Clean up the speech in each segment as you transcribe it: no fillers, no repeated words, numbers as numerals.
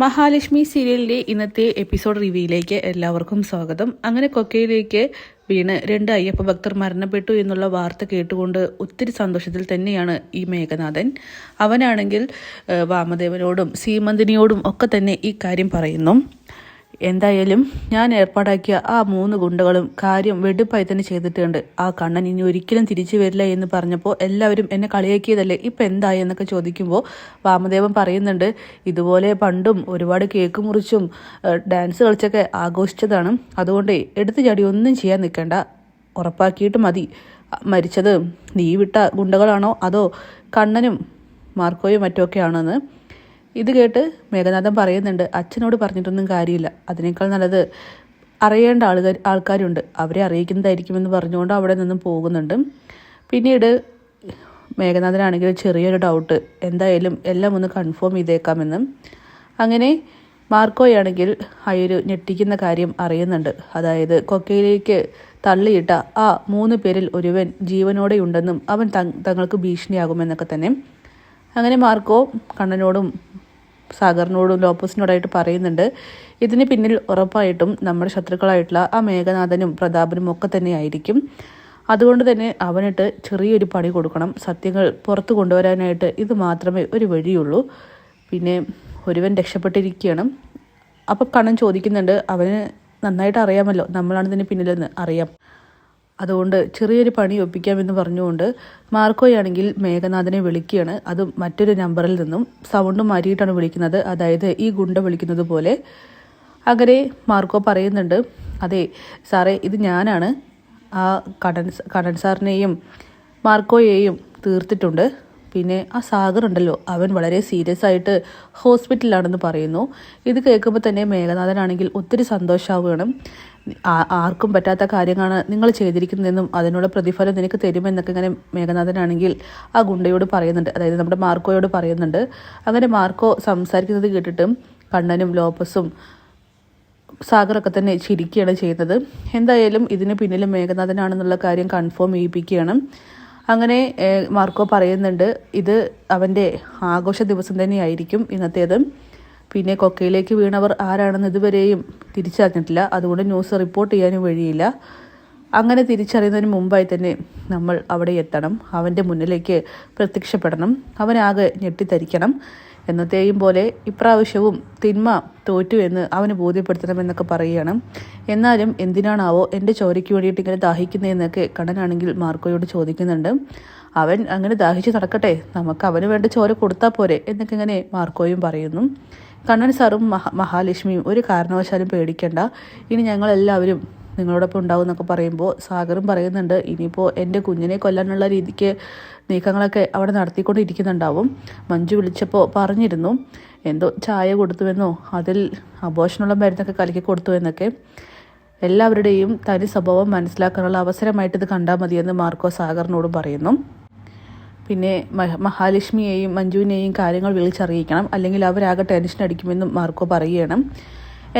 മഹാലക്ഷ്മി സീരിയലിൻ്റെ ഇന്നത്തെ എപ്പിസോഡ് റിവ്യൂയിലേക്ക് എല്ലാവർക്കും സ്വാഗതം. അങ്ങനെ കൊക്കയിലേക്ക് വീണ് 2 അയ്യപ്പ ഭക്തർ മരണപ്പെട്ടു എന്നുള്ള വാർത്ത കേട്ടുകൊണ്ട് ഒത്തിരി സന്തോഷത്തിൽ തന്നെയാണ് ഈ മേഘനാഥൻ. അവനാണെങ്കിൽ വാമദേവനോടും സീമന്തിനിയോടും ഒക്കെ തന്നെ ഈ കാര്യം പറയുന്നു. എന്തായാലും ഞാൻ ഏർപ്പാടാക്കിയ ആ 3 ഗുണ്ടകളും കാര്യം വെടിപ്പായി തന്നെ ചെയ്തിട്ടുണ്ട്. ആ കണ്ണൻ ഇനി ഒരിക്കലും തിരിച്ചു വരില്ല എന്ന് പറഞ്ഞപ്പോൾ എല്ലാവരും എന്നെ കളിയാക്കിയതല്ലേ, ഇപ്പം എന്തായി എന്നൊക്കെ ചോദിക്കുമ്പോൾ വാമദേവൻ പറയുന്നുണ്ട്, ഇതുപോലെ പണ്ടും ഒരുപാട് കേക്ക് മുറിച്ചും ഡാൻസ് കളിച്ചൊക്കെ ആഘോഷിച്ചതാണ്. അതുകൊണ്ട് എടുത്തു ചാടി ഒന്നും ചെയ്യാൻ നിൽക്കണ്ട, ഉറപ്പാക്കിയിട്ട് മതി. മരിച്ചത് നീ വിട്ട ഗുണ്ടകളാണോ അതോ കണ്ണനും മാർക്കോയും മറ്റുമൊക്കെ ആണെന്ന്. ഇത് കേട്ട് മേഘനാഥൻ പറയുന്നുണ്ട്, അച്ഛനോട് പറഞ്ഞിട്ടൊന്നും കാര്യമില്ല, അതിനേക്കാൾ നല്ലത് അറിയേണ്ട ആൾക്കാരുണ്ട്, അവരെ അറിയിക്കുന്നതായിരിക്കുമെന്ന് പറഞ്ഞുകൊണ്ട് അവിടെ നിന്നും പോകുന്നുണ്ട്. പിന്നീട് മേഘനാഥനാണെങ്കിൽ ചെറിയൊരു ഡൗട്ട്, എന്തായാലും എല്ലാം ഒന്ന് കൺഫേം ചെയ്തേക്കാമെന്ന്. അങ്ങനെ മാർക്കോയാണെങ്കിൽ ആ ഒരു ഞെട്ടിക്കുന്ന കാര്യം അറിയുന്നുണ്ട്. അതായത് കൊക്കയിലേക്ക് തള്ളിയിട്ട ആ 3 പേരിൽ ഒരുവൻ ജീവനോടെയുണ്ടെന്നും അവൻ തങ്ങൾക്ക് ഭീഷണിയാകുമെന്നൊക്കെ തന്നെ. അങ്ങനെ മാർക്കോ കണ്ണനോടും സാഗറിനോടും ലോപ്പസിനോടായിട്ട് പറയുന്നുണ്ട്, ഇതിന് പിന്നിൽ ഉറപ്പായിട്ടും നമ്മുടെ ശത്രുക്കളായിട്ടുള്ള ആ മേഘനാഥനും പ്രതാപനും ഒക്കെ തന്നെ ആയിരിക്കും. അതുകൊണ്ട് തന്നെ അവനിട്ട് ചെറിയൊരു പണി കൊടുക്കണം, സത്യങ്ങൾ പുറത്തു കൊണ്ടുവരാനായിട്ട് ഇത് മാത്രമേ ഒരു വഴിയുള്ളൂ. പിന്നെ ഒരുവൻ രക്ഷപ്പെട്ടിരിക്കുകയാണ്. അപ്പോൾ കണ്ണൻ ചോദിക്കുന്നുണ്ട്, അവന് നന്നായിട്ട് അറിയാമല്ലോ നമ്മളാണ് ഇതിന് പിന്നിലെന്ന് അറിയാം, അതുകൊണ്ട് ചെറിയൊരു പണി ഒപ്പിക്കാമെന്ന് പറഞ്ഞുകൊണ്ട് മാർക്കോയാണെങ്കിൽ മേഘനാഥനെ വിളിക്കുകയാണ്. അതും മറ്റൊരു നമ്പറിൽ നിന്നും സൗണ്ട് മാറ്റിയിട്ടാണ് വിളിക്കുന്നത്, അതായത് ഈ ഗുണ്ട വിളിക്കുന്നത് പോലെ. അങ്ങനെ മാർക്കോ പറയുന്നുണ്ട്, അതെ സാറേ, ഇത് ഞാനാണ്. ആ കടൻ സാറിനെയും മാർക്കോയെയും തീർത്തിട്ടുണ്ട്. പിന്നെ ആ സാഗർ ഉണ്ടല്ലോ, അവൻ വളരെ സീരിയസ് ആയിട്ട് ഹോസ്പിറ്റലിലാണെന്ന് പറയുന്നു. ഇത് കേൾക്കുമ്പോൾ തന്നെ മേഘനാഥനാണെങ്കിൽ ഒത്തിരി സന്തോഷമാവുകയാണ്. ആർക്കും പറ്റാത്ത കാര്യങ്ങളാണ് നിങ്ങൾ ചെയ്തിരിക്കുന്നതെന്നും അതിനുള്ള പ്രതിഫലം നിനക്ക് തരുമെന്നൊക്കെ ഇങ്ങനെ മേഘനാഥനാണെങ്കിൽ ആ ഗുണ്ടയോട് പറയുന്നുണ്ട്, അതായത് നമ്മുടെ മാർക്കോയോട് പറയുന്നുണ്ട്. അങ്ങനെ മാർക്കോ സംസാരിക്കുന്നത് കേട്ടിട്ട് കണ്ണനും ലോപ്പസും സാഗറൊക്കെ തന്നെ ചിരിക്കുകയാണ് ചെയ്യുന്നത്. എന്തായാലും ഇതിന് പിന്നിൽ മേഘനാഥനാണെന്നുള്ള കാര്യം കൺഫേം ചെയ്യിപ്പിക്കുകയാണ്. അങ്ങനെ മാർക്കോ പറയുന്നുണ്ട്, ഇത് അവൻ്റെ ആഘോഷ ദിവസം തന്നെയായിരിക്കും ഇന്നത്തേത്. പിന്നെ കൊക്കയിലേക്ക് വീണവർ ആരാണെന്ന് ഇതുവരെയും തിരിച്ചറിഞ്ഞിട്ടില്ല, അതുകൊണ്ട് ന്യൂസ് റിപ്പോർട്ട് ചെയ്യാനും വഴിയില്ല. അങ്ങനെ തിരിച്ചറിയുന്നതിന് മുമ്പായി തന്നെ നമ്മൾ അവിടെ എത്തണം, അവൻ്റെ മുന്നിലേക്ക് പ്രത്യക്ഷപ്പെടണം, അവനാകെ ഞെട്ടിത്തരിക്കണം. എന്നത്തെയും പോലെ ഇപ്രാവശ്യവും തിന്മ തോറ്റു എന്ന് അവന് ബോധ്യപ്പെടുത്തണമെന്നൊക്കെ പറയുകയാണ്. എന്നാലും എന്തിനാണാവോ എൻ്റെ ചോരയ്ക്ക് വേണ്ടിയിട്ട് ഇങ്ങനെ ദാഹിക്കുന്നതെന്നൊക്കെ കണ്ണനാണെങ്കിൽ മാർക്കോയോട് ചോദിക്കുന്നുണ്ട്. അവൻ അങ്ങനെ ദാഹിച്ച് നടക്കട്ടെ, നമുക്ക് അവന് വേണ്ട ചോര കൊടുത്താൽ പോരെ എന്നൊക്കെ ഇങ്ങനെ മാർക്കോയും പറയുന്നു. കണ്ണൻ സാറും മഹാലക്ഷ്മിയും ഒരു കാരണവശാലും പേടിക്കേണ്ട, ഇനി ഞങ്ങളെല്ലാവരും നിങ്ങളോടൊപ്പം ഉണ്ടാവും എന്നൊക്കെ പറയുമ്പോൾ സാഗറും പറയുന്നുണ്ട്, ഇനിയിപ്പോൾ എൻ്റെ കുഞ്ഞിനെ കൊല്ലാനുള്ള രീതിക്ക് നീക്കങ്ങളൊക്കെ അവിടെ നടത്തിക്കൊണ്ടിരിക്കുന്നുണ്ടാവും. മഞ്ജു വിളിച്ചപ്പോൾ പറഞ്ഞിരുന്നു എന്തോ ചായ കൊടുത്തുവെന്നോ അതിൽ അബോഷനുള്ള മരുന്നൊക്കെ കലക്കി കൊടുത്തു എന്നൊക്കെ. എല്ലാവരുടെയും തനി സ്വഭാവം മനസ്സിലാക്കാനുള്ള അവസരമായിട്ട് ഇത് കണ്ടാൽ മതിയെന്ന് മാർക്കോ സാഗറിനോടും പറയുന്നു. പിന്നെ മഹാലക്ഷ്മിയെയും മഞ്ജുവിനെയും കാര്യങ്ങൾ വിളിച്ചറിയിക്കണം, അല്ലെങ്കിൽ അവരാകെ ടെൻഷൻ അടിക്കുമെന്നും മാർക്കോ പറയുകയാണ്.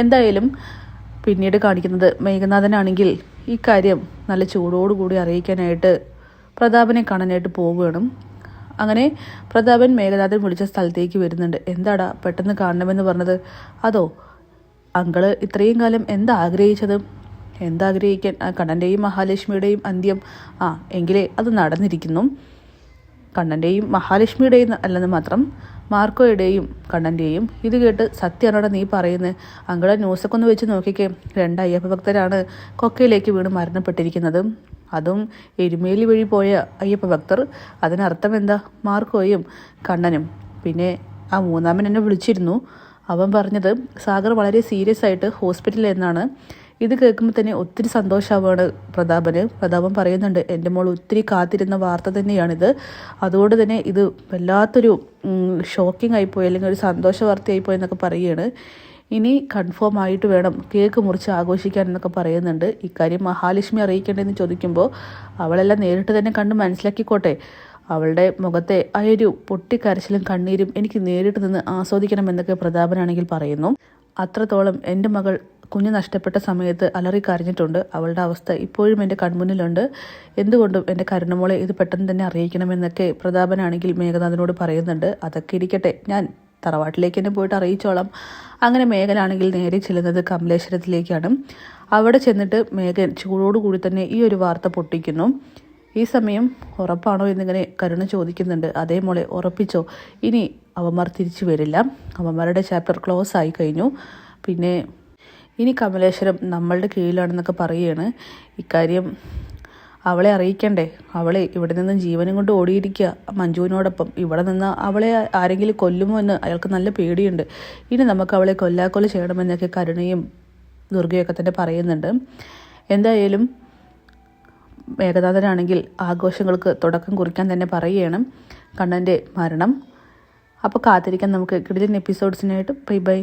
എന്തായാലും പിന്നീട് കാണിക്കുന്നത് മേഘനാഥനാണെങ്കിൽ ഈ കാര്യം നല്ല ചൂടോടുകൂടി അറിയിക്കാനായിട്ട് പ്രതാപനെ കാണാനായിട്ട് പോവുകയാണ്. അങ്ങനെ പ്രതാപൻ മേഘനാഥൻ വിളിച്ച സ്ഥലത്തേക്ക് വരുന്നുണ്ട്. എന്താടാ പെട്ടെന്ന് കാണണമെന്ന് പറഞ്ഞത്? അതോ അങ്കിള് ഇത്രയും കാലം എന്താ ആഗ്രഹിച്ചത്? എന്താഗ്രഹിക്കാൻ, കണ്ണൻ്റെയും മഹാലക്ഷ്മിയുടെയും അന്ത്യം എങ്കിലേ അത് നടന്നിരിക്കുന്നു. കണ്ണൻ്റെയും മഹാലക്ഷ്മിയുടെയും അല്ലെന്ന് മാത്രം, മാർക്കോയുടെയും കണ്ണൻ്റെയും. ഇത് കേട്ട് സത്യമാണോടെ നീ പറയുന്നത്? അങ്കിളെ ന്യൂസൊക്കെ ഒന്ന് വെച്ച് നോക്കിക്കേ, 2 അയ്യപ്പ ഭക്തരാണ് കൊക്കയിലേക്ക് വീണ് മരണപ്പെട്ടിരിക്കുന്നത്, അതും എരുമേലി വഴി പോയ അയ്യപ്പ ഭക്തർ. അതിനർത്ഥം എന്താ? മാർക്കോയും കണ്ണനും. പിന്നെ ആ 3-മൻ എന്നെ വിളിച്ചിരുന്നു, അവൻ പറഞ്ഞത് സാഗർ വളരെ സീരിയസ് ആയിട്ട് ഹോസ്പിറ്റലിൽ എന്നാണ്. ഇത് കേൾക്കുമ്പോൾ തന്നെ ഒത്തിരി സന്തോഷമാവുകയാണ് പ്രതാപൻ പറയുന്നുണ്ട്, എൻ്റെ മോൾ ഒത്തിരി കാത്തിരുന്ന വാർത്ത തന്നെയാണിത്, അതുകൊണ്ട് തന്നെ ഇത് വല്ലാത്തൊരു ഷോക്കിംഗ് ആയിപ്പോയി, അല്ലെങ്കിൽ ഒരു സന്തോഷ വാർത്തയായിപ്പോയി എന്നൊക്കെ പറയുകയാണ്. ഇനി കൺഫേം ആയിട്ട് വേണം കേക്ക് മുറിച്ച് ആഘോഷിക്കാൻ എന്നൊക്കെ പറയുന്നുണ്ട്. ഇക്കാര്യം മഹാലക്ഷ്മി അറിയിക്കേണ്ടതെന്ന് ചോദിക്കുമ്പോൾ അവളെല്ലാം നേരിട്ട് തന്നെ കണ്ട് മനസ്സിലാക്കിക്കോട്ടെ, അവളുടെ മുഖത്തെ ആ ഒരു പൊട്ടിക്കരച്ചിലും കണ്ണീരും എനിക്ക് നേരിട്ട് നിന്ന് ആസ്വദിക്കണമെന്നൊക്കെ പ്രതാപനാണെങ്കിൽ പറയുന്നു. അത്രത്തോളം എൻ്റെ മകൾ കുഞ്ഞ് നഷ്ടപ്പെട്ട സമയത്ത് അലറി കരഞ്ഞിട്ടുണ്ട്, അവളുടെ അവസ്ഥ ഇപ്പോഴും എൻ്റെ കൺമുന്നിലുണ്ട്, എന്തുകൊണ്ടും എൻ്റെ കരുണമോളെ ഇത് പെട്ടെന്ന് തന്നെ അറിയിക്കണമെന്നൊക്കെ പ്രതാപനാണെങ്കിൽ മേഘനാഥനോട് പറയുന്നുണ്ട്. അതൊക്കെ ഇരിക്കട്ടെ, ഞാൻ തറവാട്ടിലേക്ക് തന്നെ പോയിട്ട് അറിയിച്ചോളാം. അങ്ങനെ മേഘനാണെങ്കിൽ നേരെ ചെല്ലുന്നത് കമലേശ്വരത്തിലേക്കാണ്. അവിടെ ചെന്നിട്ട് മേഘൻ ചൂടോടുകൂടി തന്നെ ഈ ഒരു വാർത്ത പൊട്ടിക്കുന്നു. ഈ സമയം ഉറപ്പാണോ എന്നിങ്ങനെ കരുണ ചോദിക്കുന്നുണ്ട്. അതേ മോളെ, ഉറപ്പിച്ചോ, ഇനി അവന്മാർ തിരിച്ചു വരില്ല, അവന്മാരുടെ ചാപ്റ്റർ ക്ലോസ് ആയി കഴിഞ്ഞു, പിന്നെ ഇനി കമലേശ്വരം നമ്മളുടെ കീഴിലാണെന്നൊക്കെ പറയുകയാണ്. ഇക്കാര്യം അവളെ അറിയിക്കണ്ടേ? അവളെ ഇവിടെ നിന്ന് ജീവനും കൊണ്ട് ഓടിയിരിക്കുക മഞ്ജുവിനോടൊപ്പം. ഇവിടെ നിന്ന് അവളെ ആരെങ്കിലും കൊല്ലുമോ എന്ന് അയാൾക്ക് നല്ല പേടിയുണ്ട്. ഇനി നമുക്ക് അവളെ കൊല്ലാക്കൊല ചെയ്യണമെന്നൊക്കെ കരുണയും ദുർഗയൊക്കെ തന്നെ പറയുന്നുണ്ട്. എന്തായാലും മേഘനാഥനാണെങ്കിൽ ആഘോഷങ്ങൾക്ക് തുടക്കം കുറിക്കാൻ തന്നെ പറയുകയാണ്. കണ്ണൻ്റെ മരണം. അപ്പോൾ കാത്തിരിക്കാൻ നമുക്ക് കിടിലൻ എപ്പിസോഡ്സിനായിട്ട്. Bye bye.